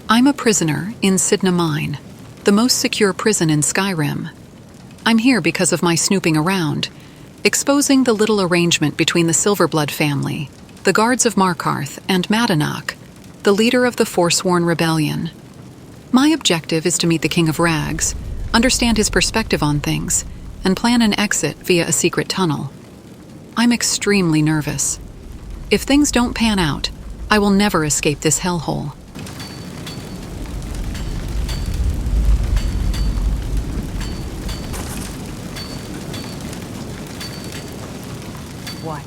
I'm a prisoner in Cidhna Mine, the most secure prison in Skyrim. I'm here because of my snooping around, exposing the little arrangement between the Silverblood family, the guards of Markarth, and Madanach, the leader of the Forsworn rebellion. My objective is to meet the King of Rags, understand his perspective on things, and plan an exit via a secret tunnel. I'm extremely nervous. If things don't pan out, I will never escape this hellhole. What?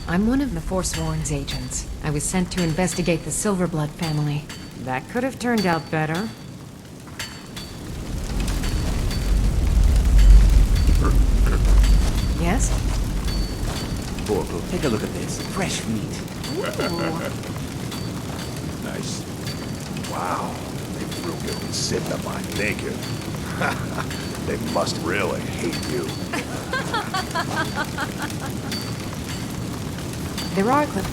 I'm one of the Forsworn's agents. I was sent to investigate the Silverblood family. That could have turned out better. Yes? Borkle, take a look at this. Fresh meat. Nice. Wow. They threw you in Cidhna Mine naked. They must really hate you. There are clips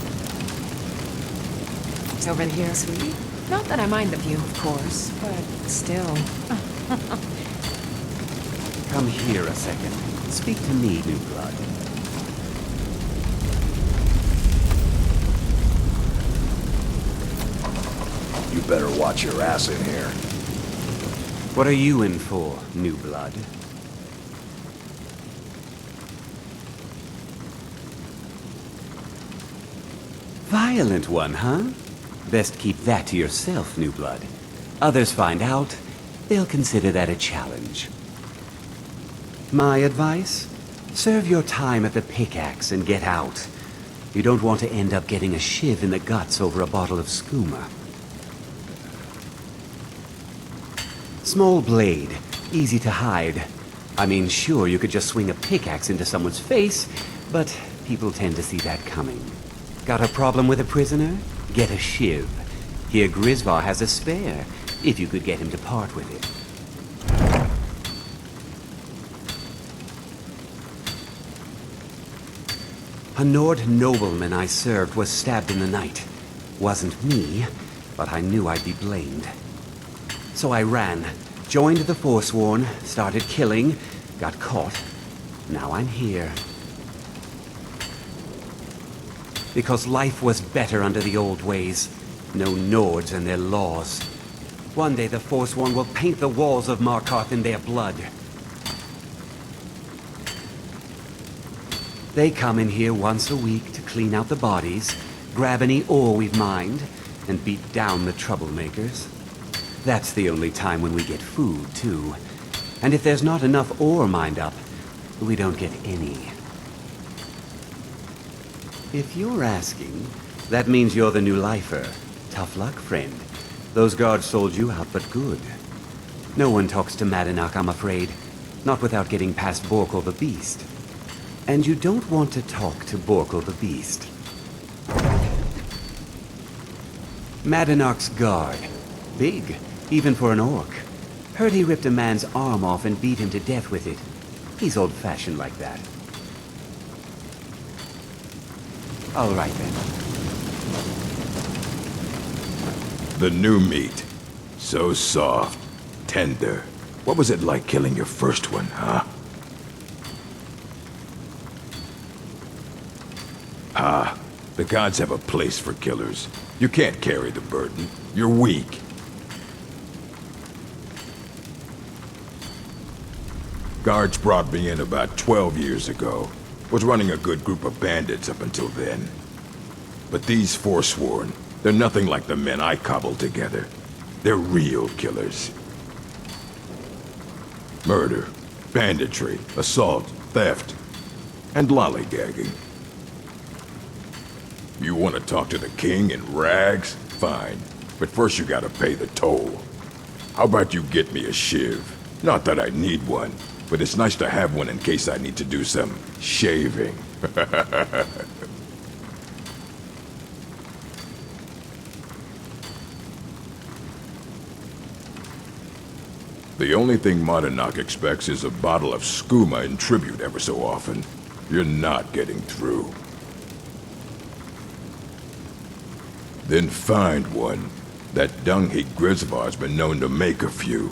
over here, sweetie. Not that I mind the view, of course, but still. Come here a second. Speak to me, new blood. You better watch your ass in here. What are you in for, new blood? Violent one, huh? Best keep that to yourself, new blood. Others find out, they'll consider that a challenge. My advice? Serve your time at the pickaxe and get out. You don't want to end up getting a shiv in the guts over a bottle of skooma. Small blade, easy to hide. I mean, sure, you could just swing a pickaxe into someone's face, but people tend to see that coming. Got a problem with a prisoner? Get a shiv. Here Grisvar has a spare, if you could get him to part with it. A Nord nobleman I served was stabbed in the night. Wasn't me, but I knew I'd be blamed. So I ran, joined the Forsworn, started killing, got caught. Now I'm here. Because life was better under the old ways. No Nords and their laws. One day the Forsworn will paint the walls of Markarth in their blood. They come in here once a week to clean out the bodies, grab any ore we've mined, and beat down the troublemakers. That's the only time when we get food, too. And if there's not enough ore mined up, we don't get any. If you're asking, that means you're the new lifer. Tough luck, friend. Those guards sold you out, but good. No one talks to Madanach, I'm afraid. Not without getting past Borkle the Beast. And you don't want to talk to Borkle the Beast. Madanach's guard. Big, even for an orc. Heard he ripped a man's arm off and beat him to death with it. He's old-fashioned like that. All right, then. The new meat. So soft, tender. What was it like killing your first one, huh? Ah, the gods have a place for killers. You can't carry the burden. You're weak. Guards brought me in about 12 years ago. Was running a good group of bandits up until then. But these Forsworn, they're nothing like the men I cobbled together. They're real killers. Murder, banditry, assault, theft, and lollygagging. You want to talk to the king in rags? Fine. But first you gotta pay the toll. How about you get me a shiv? Not that I need one, but it's nice to have one in case I need to do some shaving. The only thing Madanach expects is a bottle of skooma in tribute ever so often. You're not getting through. Then find one. That dung-heap Grisvar's been known to make a few.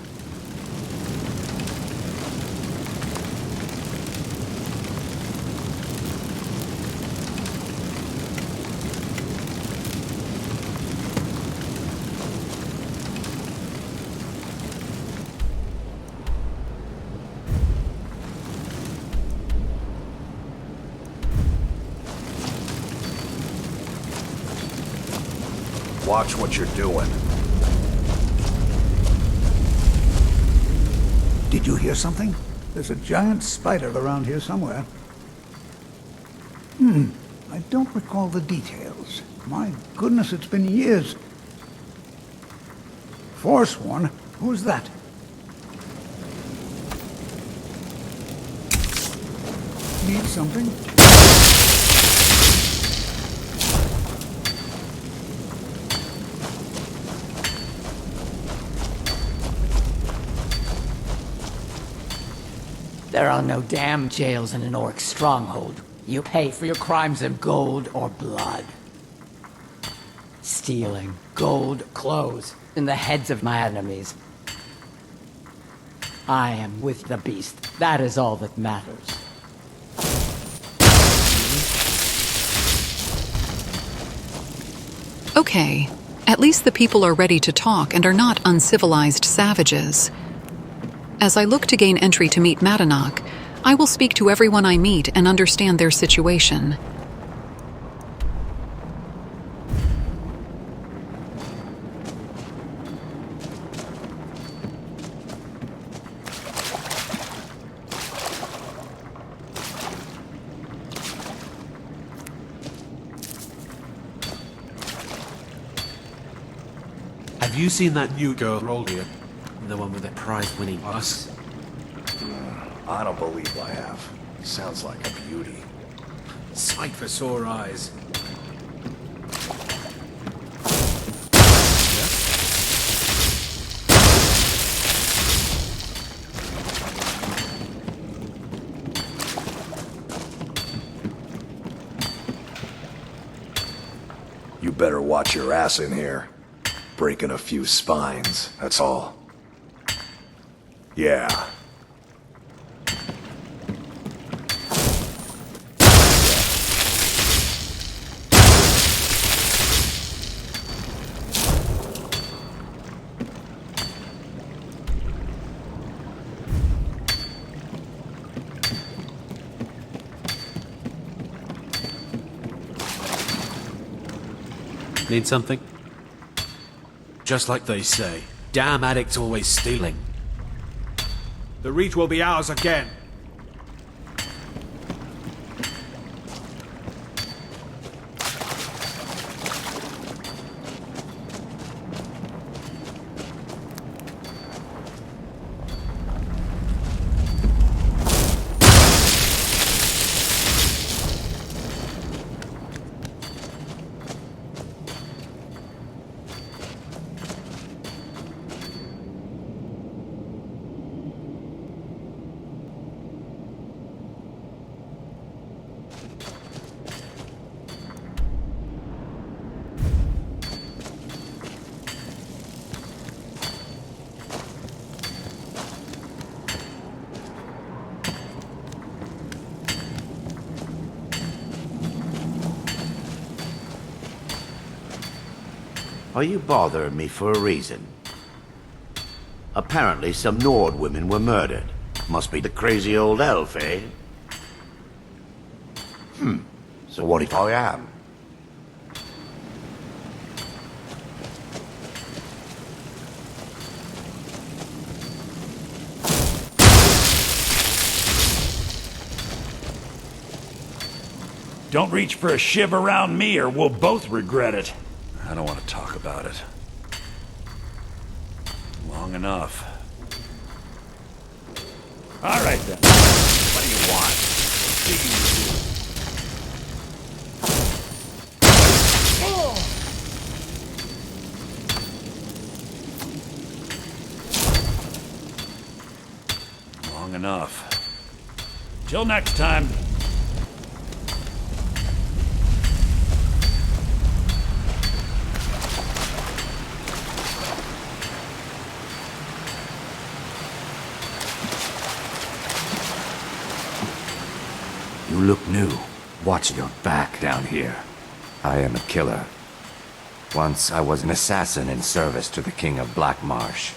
Watch what you're doing. Did you hear something? There's a giant spider around here somewhere. I don't recall the details. My goodness, it's been years. Forsworn? Who's that? Need something? There are no damn jails in an orc stronghold. You pay for your crimes in gold or blood. Stealing gold clothes in the heads of my enemies. I am with the beast. That is all that matters. Okay, at least the people are ready to talk and are not uncivilized savages. As I look to gain entry to meet Madanach, I will speak to everyone I meet and understand their situation. Have you seen that new girl roll here? The one with the prize-winning bus? I don't believe I have. Sounds like a beauty. Sight for sore eyes. You better watch your ass in here. Breaking a few spines, that's all. Yeah. Need something? Just like they say, damn addicts always stealing. The reach will be ours again. Are you bothering me for a reason? Apparently some Nord women were murdered. Must be the crazy old elf, eh? So what if I am? Don't reach for a shiv around me or we'll both regret it. I don't want to talk about it. Long enough. All right then. What do you want? Long enough. Till next time. look new. Watch your back down here. I am a killer. Once I was an assassin in service to the King of Black Marsh.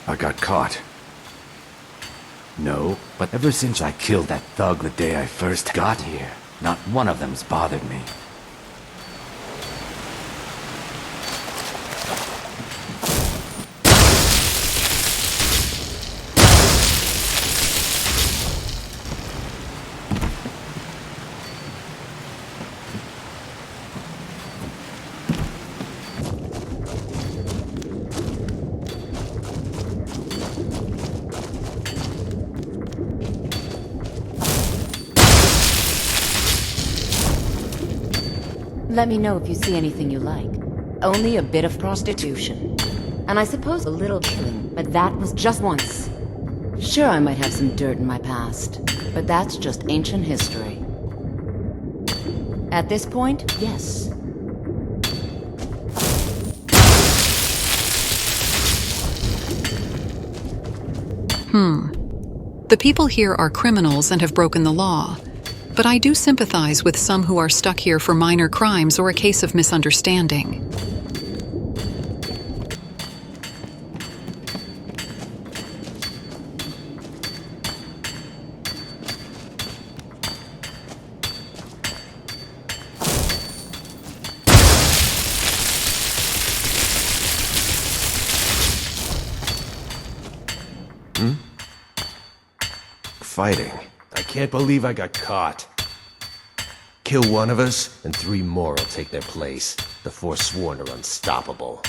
I got caught. No, but ever since I killed that thug the day I first got here, not one of them's bothered me. Let me know if you see anything you like. Only a bit of prostitution. And I suppose a little killing, but that was just once. Sure, I might have some dirt in my past, but that's just ancient history. At this point, yes. The people here are criminals and have broken the law. But I do sympathize with some who are stuck here for minor crimes or a case of misunderstanding. Fighting. I can't believe I got caught. Kill one of us, and 3 more will take their place. The Forsworn are unstoppable.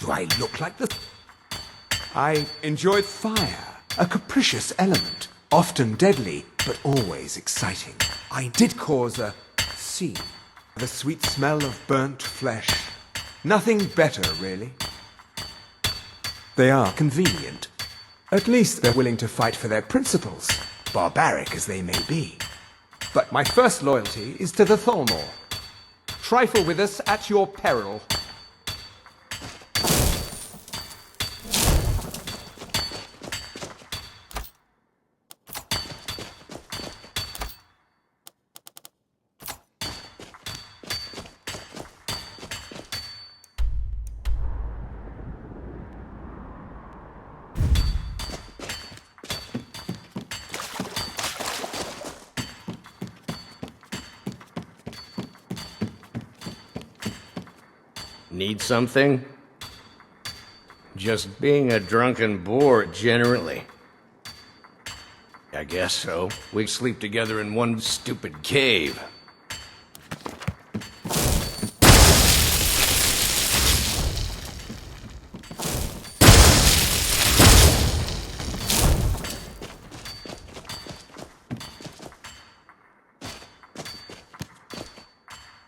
Do I look like the... I enjoy fire, a capricious element, often deadly, but always exciting. I did cause a scene. The sweet smell of burnt flesh. Nothing better, really. They are convenient. At least they're willing to fight for their principles, barbaric as they may be. But my first loyalty is to the Thalmor. Trifle with us at your peril. Need something? Just being a drunken bore generally. I guess so. We sleep together in one stupid cave.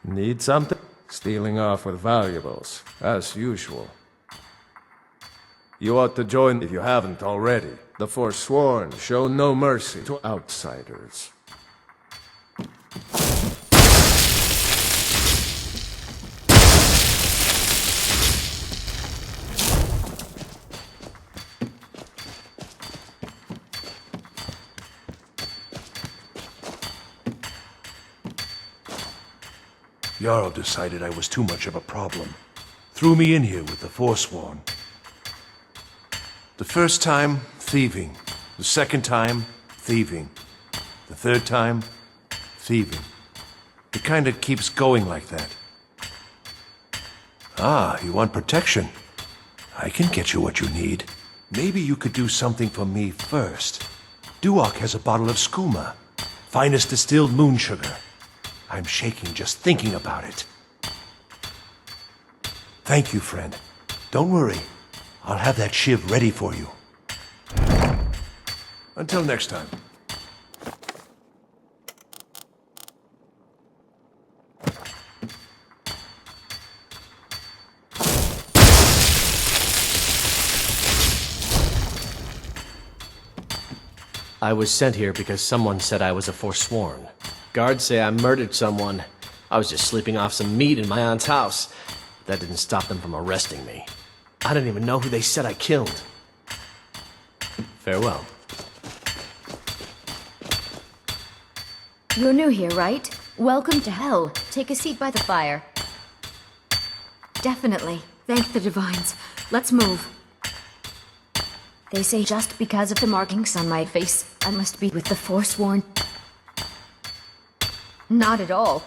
Need something? Stealing off with valuables, as usual. You ought to join if you haven't already. The Forsworn show no mercy to outsiders. Jarl decided I was too much of a problem. Threw me in here with the Forsworn. The first time, thieving. The second time, thieving. The third time, thieving. It kinda keeps going like that. Ah, you want protection? I can get you what you need. Maybe you could do something for me first. Duok has a bottle of skooma. Finest distilled moon sugar. I'm shaking just thinking about it. Thank you, friend. Don't worry. I'll have that shiv ready for you. Until next time. I was sent here because someone said I was a Forsworn. Guards say I murdered someone. I was just sleeping off some meat in my aunt's house. That didn't stop them from arresting me. I don't even know who they said I killed. Farewell. You're new here, right? Welcome to hell. Take a seat by the fire. Definitely. Thank the divines. Let's move. They say just because of the markings on my face, I must be with the Forsworn. Not at all.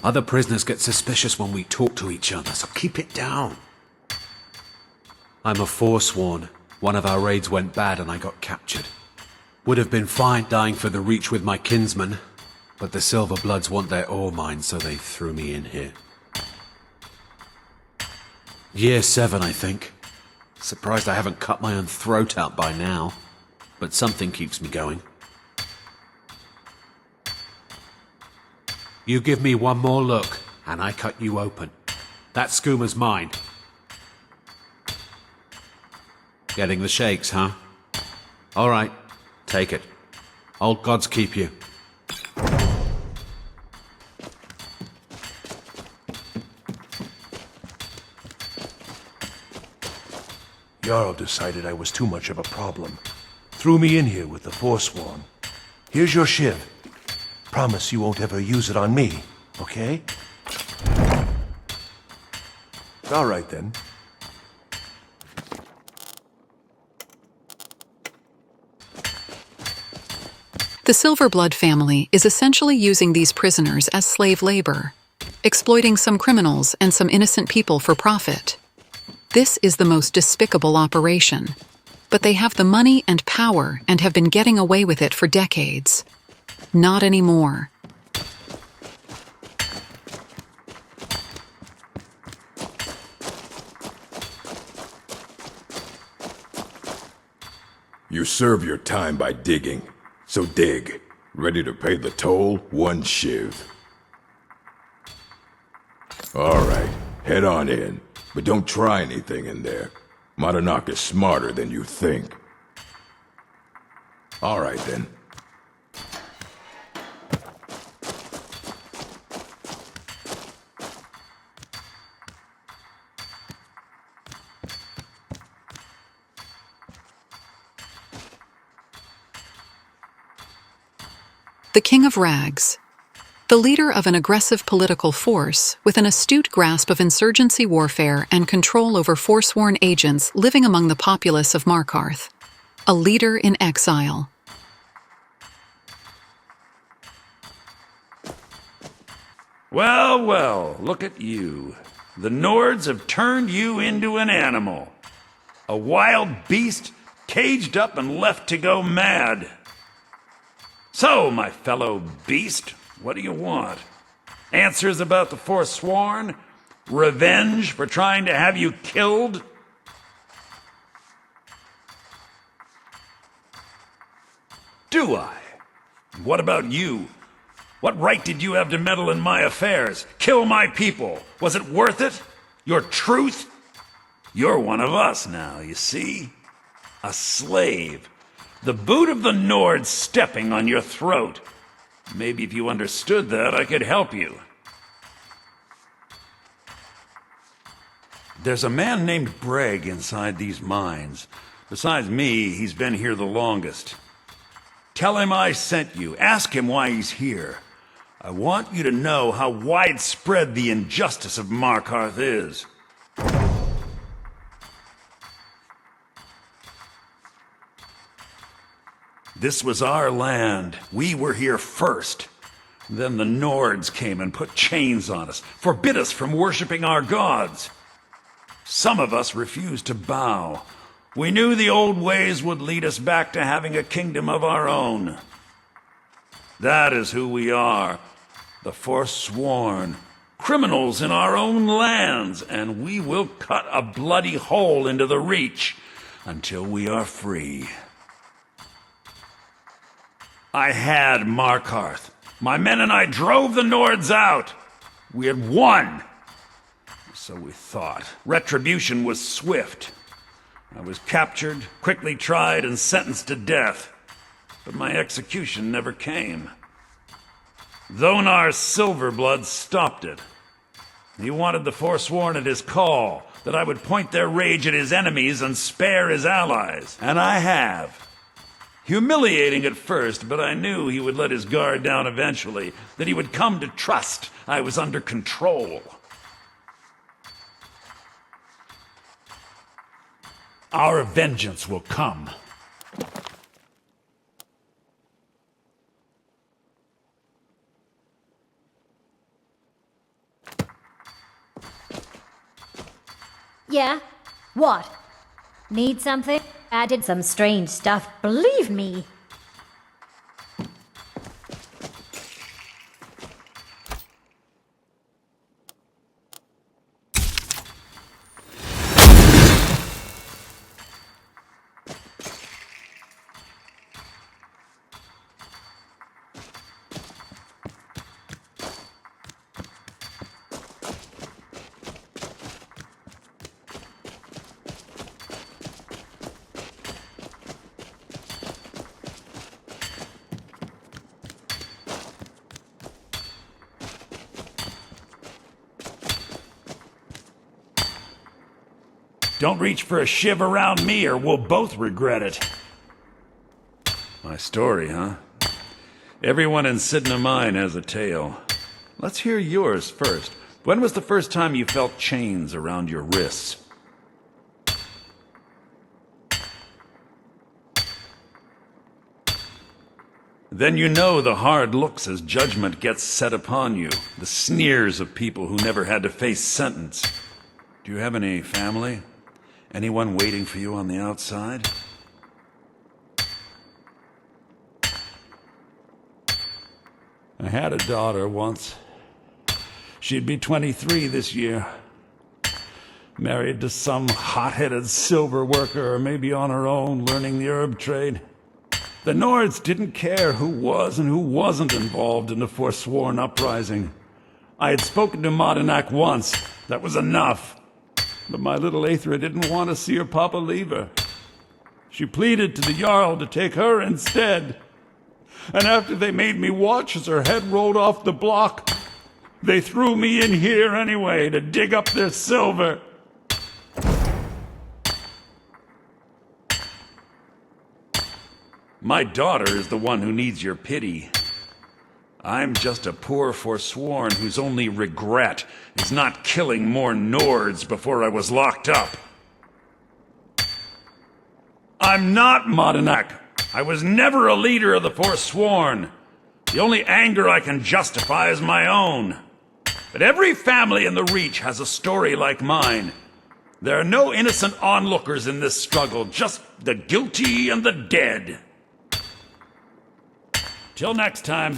Other prisoners get suspicious when we talk to each other, so keep it down. I'm a Forsworn. One of our raids went bad and I got captured. Would have been fine dying for the Reach with my kinsmen, but the Silverbloods want their ore mine, so they threw me in here. Year 7, I think. Surprised I haven't cut my own throat out by now, but something keeps me going. You give me one more look, and I cut you open. That skoomer's mine. Getting the shakes, huh? All right, take it. Old gods keep you. Jarl decided I was too much of a problem. Threw me in here with the Forsworn. Here's your shiv. Promise you won't ever use it on me, okay? All right, then. The Silverblood family is essentially using these prisoners as slave labor, exploiting some criminals and some innocent people for profit. This is the most despicable operation, but they have the money and power and have been getting away with it for decades. Not anymore. You serve your time by digging, so dig. Ready to pay the toll? 1 shiv. Alright, head on in, but don't try anything in there. Madanach is smarter than you think. Alright then. The King of Rags, the leader of an aggressive political force with an astute grasp of insurgency warfare and control over Forsworn agents living among the populace of Markarth, a leader in exile. Well, well, look at you. The Nords have turned you into an animal. A wild beast caged up and left to go mad. So, my fellow beast, what do you want? Answers about the Forsworn? Revenge for trying to have you killed? Do I? What about you? What right did you have to meddle in my affairs? Kill my people? Was it worth it? Your truth? You're one of us now, you see? A slave. The boot of the Nord stepping on your throat. Maybe if you understood that, I could help you. There's a man named Breg inside these mines. Besides me, he's been here the longest. Tell him I sent you. Ask him why he's here. I want you to know how widespread the injustice of Markarth is. This was our land. We were here first. Then the Nords came and put chains on us, forbid us from worshipping our gods. Some of us refused to bow. We knew the old ways would lead us back to having a kingdom of our own. That is who we are, the Forsworn, criminals in our own lands, and we will cut a bloody hole into the Reach until we are free. I had Markarth. My men and I drove the Nords out. We had won. So we thought. Retribution was swift. I was captured, quickly tried, and sentenced to death. But my execution never came. Thonar Silverblood stopped it. He wanted the Forsworn at his call, that I would point their rage at his enemies and spare his allies. And I have. Humiliating at first, but I knew he would let his guard down eventually, that he would come to trust I was under control. Our vengeance will come. Yeah? What? Need something? I did some strange stuff, believe me. Don't reach for a shiv around me or we'll both regret it. My story, huh? Everyone in Cidhna Mine has a tale. Let's hear yours first. When was the first time you felt chains around your wrists? Then you know the hard looks as judgment gets set upon you, the sneers of people who never had to face sentence. Do you have any family? Anyone waiting for you on the outside? I had a daughter once. She'd be 23 this year. Married to some hot-headed silver worker, or maybe on her own, learning the herb trade. The Nords didn't care who was and who wasn't involved in the Forsworn Uprising. I had spoken to Madanach once. That was enough. But my little Aethra didn't want to see her papa leave her. She pleaded to the Jarl to take her instead. And after they made me watch as her head rolled off the block, they threw me in here anyway to dig up their silver. My daughter is the one who needs your pity. I'm just a poor Forsworn whose only regret is not killing more Nords before I was locked up. I'm not Madanach. I was never a leader of the Forsworn. The only anger I can justify is my own. But every family in the Reach has a story like mine. There are no innocent onlookers in this struggle, just the guilty and the dead. Till next time.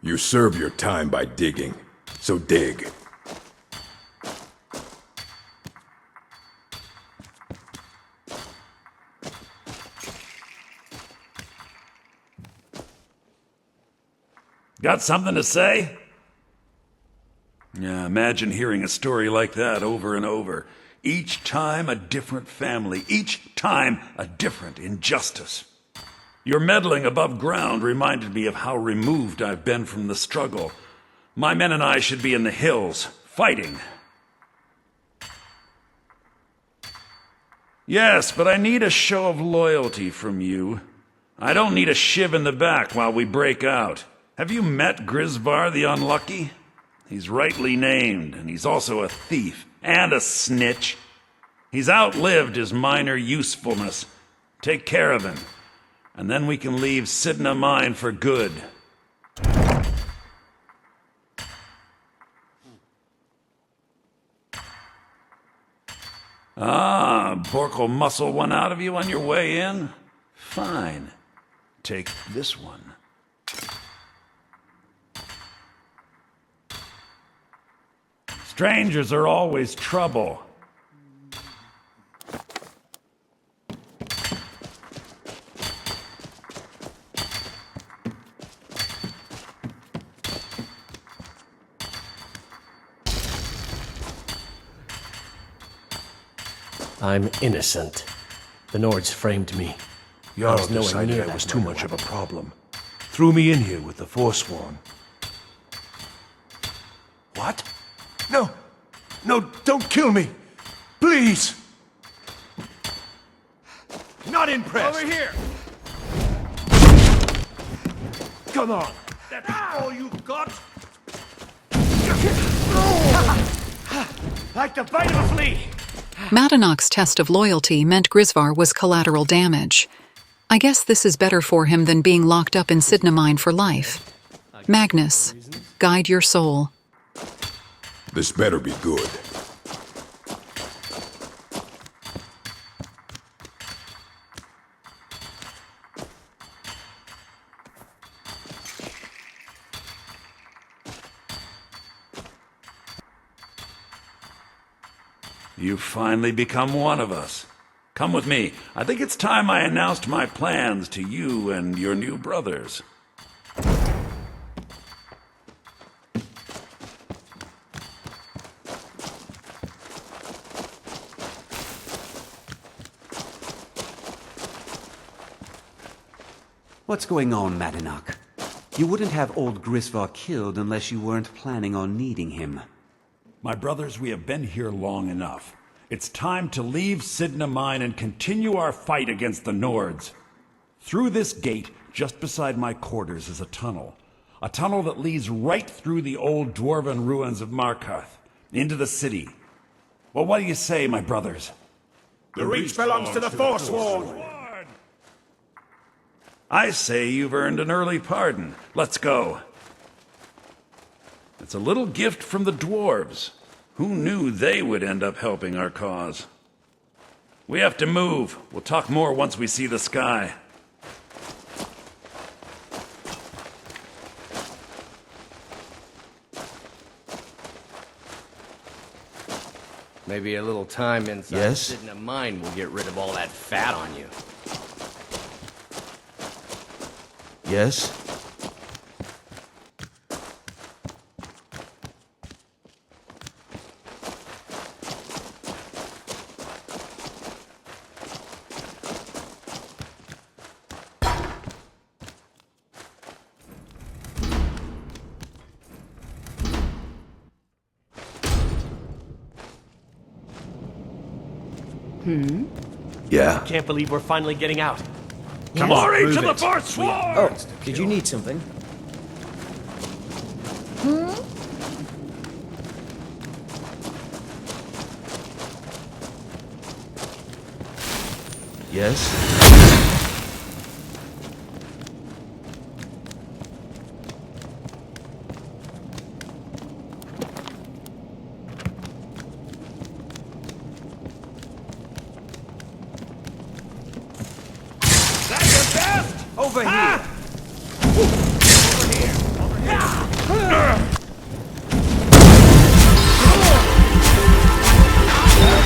You serve your time by digging, so dig. Got something to say? Yeah, imagine hearing a story like that over and over. Each time a different family, each time a different injustice. Your meddling above ground reminded me of how removed I've been from the struggle. My men and I should be in the hills, fighting. Yes, but I need a show of loyalty from you. I don't need a shiv in the back while we break out. Have you met Grisvar the Unlucky? He's rightly named, and he's also a thief and a snitch. He's outlived his minor usefulness. Take care of him, and then we can leave Cidhna Mine for good. Ah, Bork will muscle one out of you on your way in? Fine. Take this one. Strangers are always trouble. I'm innocent. The Nords framed me. Jarl decided I was too much of a problem. Threw me in here with the Forsworn. What? No! No, don't kill me! Please! Not impressed! Over here! Come on! That's all you've got? Like the bite of a flea! Madanach's test of loyalty meant Grisvar was collateral damage. I guess this is better for him than being locked up in Cidhna Mine for life. Magnus, guide your soul. This better be good. You've finally become one of us. Come with me. I think it's time I announced my plans to you and your new brothers. What's going on, Madanach? You wouldn't have old Grisvar killed unless you weren't planning on needing him. My brothers, we have been here long enough. It's time to leave Cidhna Mine and continue our fight against the Nords. Through this gate, just beside my quarters, is a tunnel. A tunnel that leads right through the old dwarven ruins of Markarth, into the city. Well, what do you say, my brothers? The Reach belongs to the Forsworn! I say you've earned an early pardon. Let's go. It's a little gift from the dwarves. Who knew they would end up helping our cause? We have to move. We'll talk more once we see the sky. Maybe a little time inside Cidhna Mine will get rid of all that fat on you. Yes? Yeah? Can't believe we're finally getting out. Glory to the Forsworn! Oh, did you need something? Yes? Over here!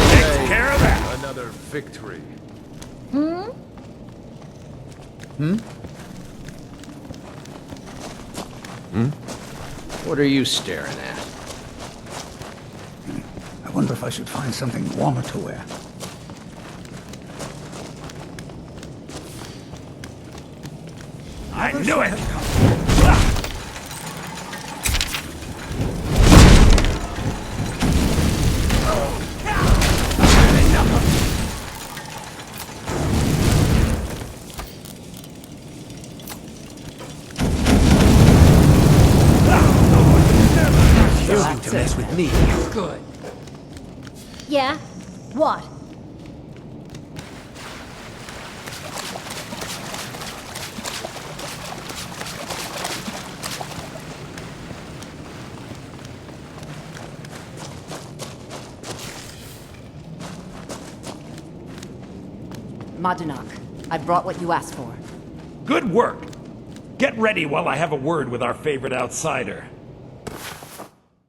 Takes care of that! Another victory. What are you staring at? I wonder if I should find something warmer to wear. I knew it! to mess with me. Good. Yeah? What? Madanach, I brought what you asked for. Good work. Get ready while I have a word with our favorite outsider.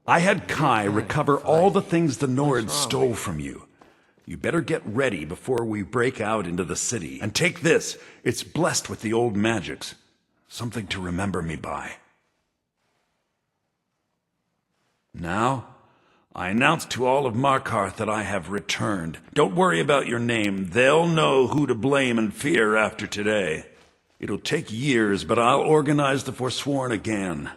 I had Kai recover all the things the Nords stole from you. You better get ready before we break out into the city. And take this. It's blessed with the old magics. Something to remember me by. Now, I announce to all of Markarth that I have returned. Don't worry about your name. They'll know who to blame and fear after today. It'll take years, but I'll organize the Forsworn again.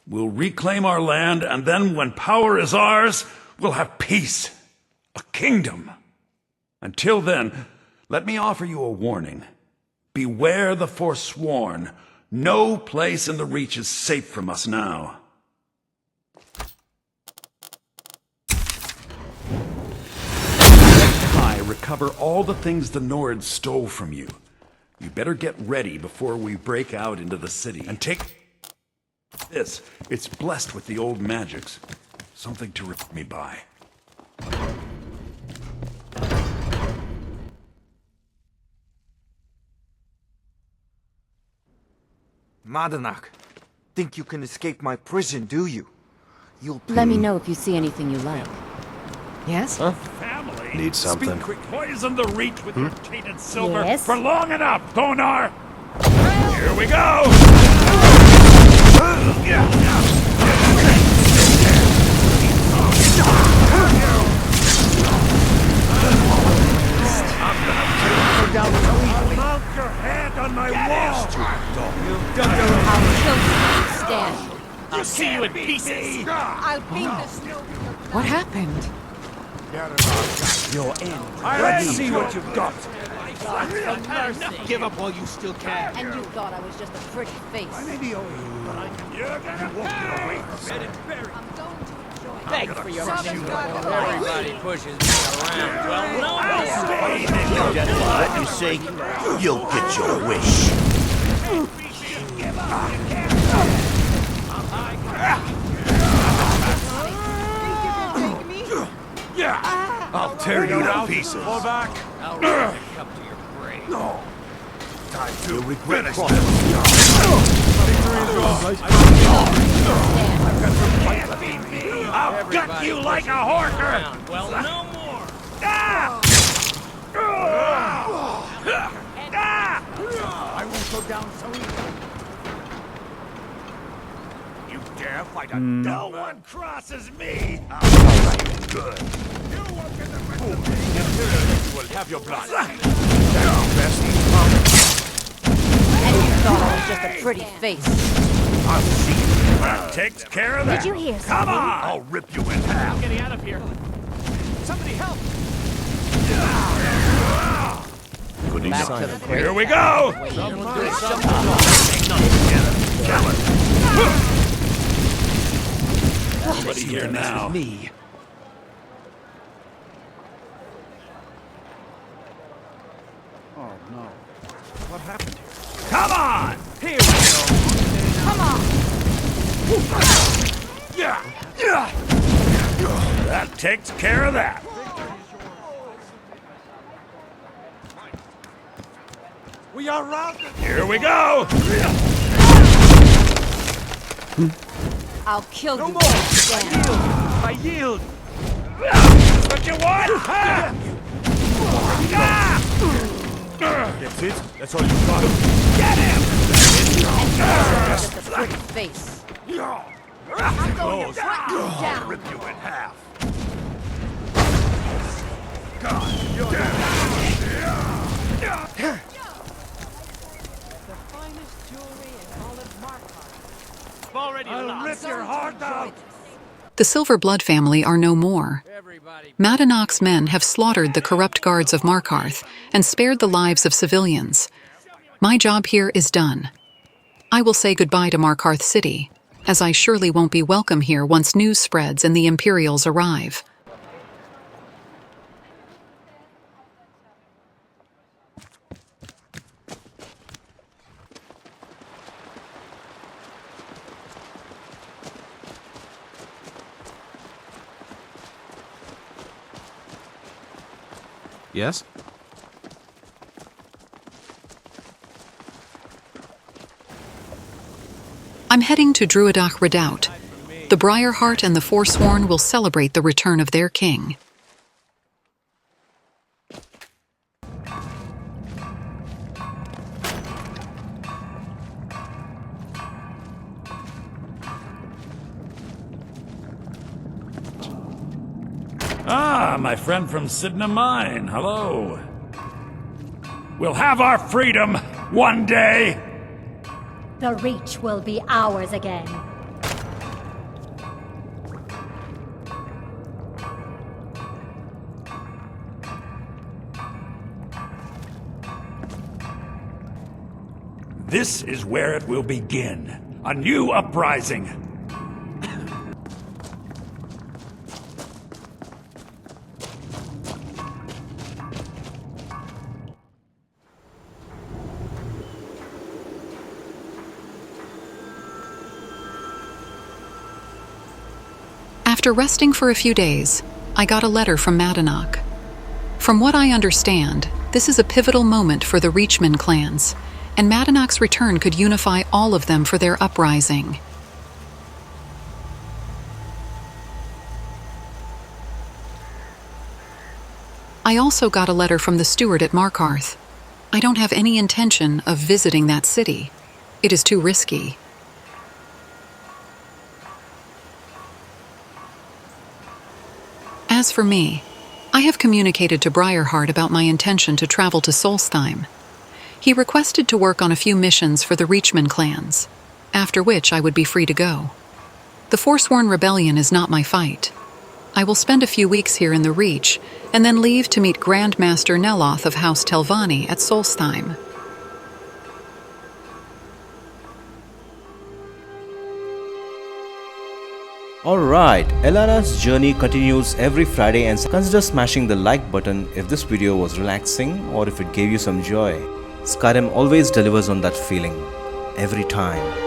We'll reclaim our land, and then when power is ours, we'll have peace. A kingdom. Until then, let me offer you a warning. Beware the Forsworn. No place in the Reach is safe from us now. I recover all the things the Nords stole from you. You better get ready before we break out into the city. And take this. It's blessed with the old magics. Something to remember me by. Madanach, think you can escape my prison, do you? You'll Let me know if you see anything you like. Yes? Family? Need something? Poison the Reach with your tainted silver Yes? for long enough, Bonar! Here we go! Mount your hand on my wall! Stand. I'll see you in pieces. I'll beat the snow. What happened? Your end. Let's see what you've got. Give up while you still can. And you thought I was just a pretty face. You're gonna walk away from it. I'm going to enjoy it. Thanks for your Everybody pushes me around. Well, no, Just for what you say, you'll get your wish. I'll tear you to pieces. Fall back. I'll really come to your grave. No. Time to regret finish crossing. I'll gut you like a horker! Well, no more. I won't go down so easily. You dare fight a No one crosses me! Alright, good. You won't get the rest of me! We'll have your blood. And you thought I was just a pretty face. I'll see you. That takes care of that. Did you hear Come something? on! I'll rip you in half. I'm getting out of here. Somebody help! Back to the Here we go! Somebody here now. Me. Oh, no. What happened here? Come on! Here we go. Come on! That takes care of that. We are routed. Here we go! I'll kill you. I yield. What you want? That's it? That's all you got? Get him! Just a pretty face. I'm going to cut you I'll down. rip you in half. The finest jewelry in all of Markarth. Already I'll rip your heart out. The Silver Blood family are no more. Madanach's men have slaughtered the corrupt guards of Markarth and spared the lives of civilians. My job here is done. I will say goodbye to Markarth City. as I surely won't be welcome here once news spreads and the Imperials arrive. Yes? I'm heading to Druidach Redoubt. The Briarheart and the Forsworn will celebrate the return of their king. Ah, my friend from Cidhna Mine, hello. We'll have our freedom one day. The Reach will be ours again. This is where it will begin. A new uprising. After resting for a few days, I got a letter from Madanach. From what I understand, this is a pivotal moment for the Reachman clans, and Madanach's return could unify all of them for their uprising. I also got a letter from the steward at Markarth. I don't have any intention of visiting that city. It is too risky. As for me, I have communicated to Briarheart about my intention to travel to Solstheim. He requested to work on a few missions for the Reachman clans, after which I would be free to go. The Forsworn rebellion is not my fight. I will spend a few weeks here in the Reach, and then leave to meet Grandmaster Neloth of House Telvanni at Solstheim. Alright, Elara's journey continues every Friday, and consider smashing the like button if this video was relaxing or if it gave you some joy. Skyrim always delivers on that feeling, every time.